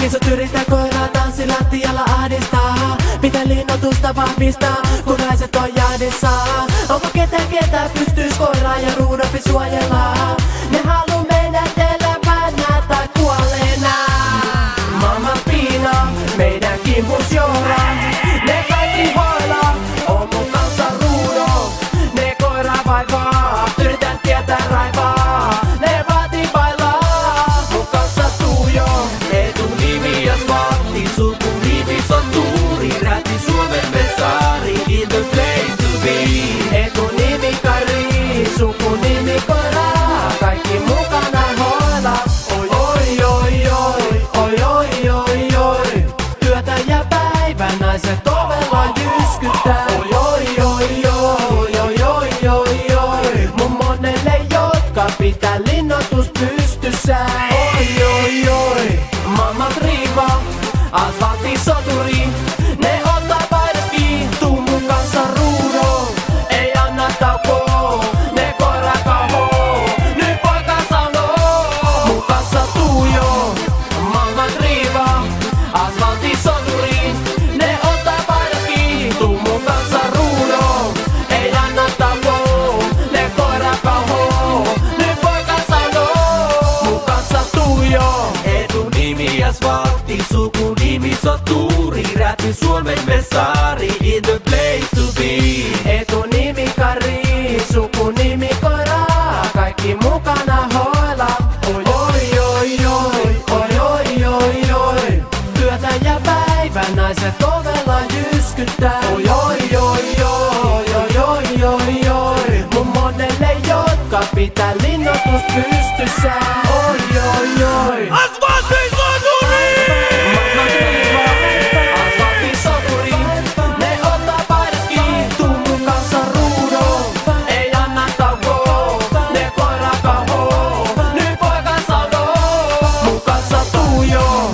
Kisut yrittää koiraa tanssilattialla ahdistaa. Pitää linnoitusta vahvistaa, kun naiset on jahdissa. Onko ketä pystyis koiraa ja ruudapi suojella? Ne haluu menetellä väännää tai kuolleena. Mamma Piina, meidän kimpus johraa. Ne kaikki hoilaa, on mun kanssa ruudo. Ne koiraa vaivaa, yritän tietää raivaa. Ne vaatii bailaa, mun kanssa Tuujo. Etunimi ja Svahti, sukunimi Sotuuri. Räti Suomen mestari, in the place to be. Etunimi Kari, sukunimi koiraa. Kaikki mukana hoila. Oi oi oi oi, oi oi oi oi. Työtä ja päivän naiset ovella jyskyttää. Oi oi oi oi, oi oi oi oi. Mun monelle jotka pitää linnoitus pystyssä. Oi oi oi, mamma Triva, asfalttisoturi. Ne ottaa paidaskin, tuu mun kanssa ruudo. Ei anna taukoa, ne koira kahoo. Nyt poika sanoo, mun kanssa Tuujo. Mamma Triva, asfalttisoturi. Ne ottaa paidaskin, tuu mun kanssa ruudo. Ei anna taukoa, ne koira kahoo. Nyt poika sanoo, mun kanssa Tuujo. Etunimi ja Svahti, sukunimi Sotuuri. Räti Suomen mestari, in the place to be. Etunimi Kari, sukunimi koiraa. Kaikki mukana hoila. Oi oi oi oi, oi oi oi oi. Työtä ja päivän naiset ovella jyskyttää. Oi oi oi oi, oi oi oi oi. Mun monelle jotka pitää linnoitus pystyssä. Oi oi oi. Mamma Triva, asfalttisoturi. Ne ottaa paidaskin, tuu mun kanssa ruudo. Ei anna taukoa, ne koira kahoo. Nyt poika sanoo, mun kanssa Tuujo.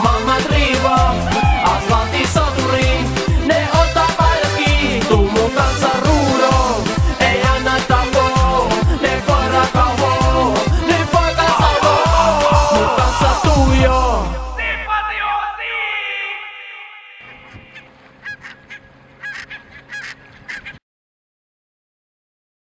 Mamma Triva, asfalttisoturi. Ne ottaa paidaskin, tuu mun kanssa ruudo. Ei anna taukoa, ne koira kahoo. Nyt poika sanoo, mun kanssa Tuujo.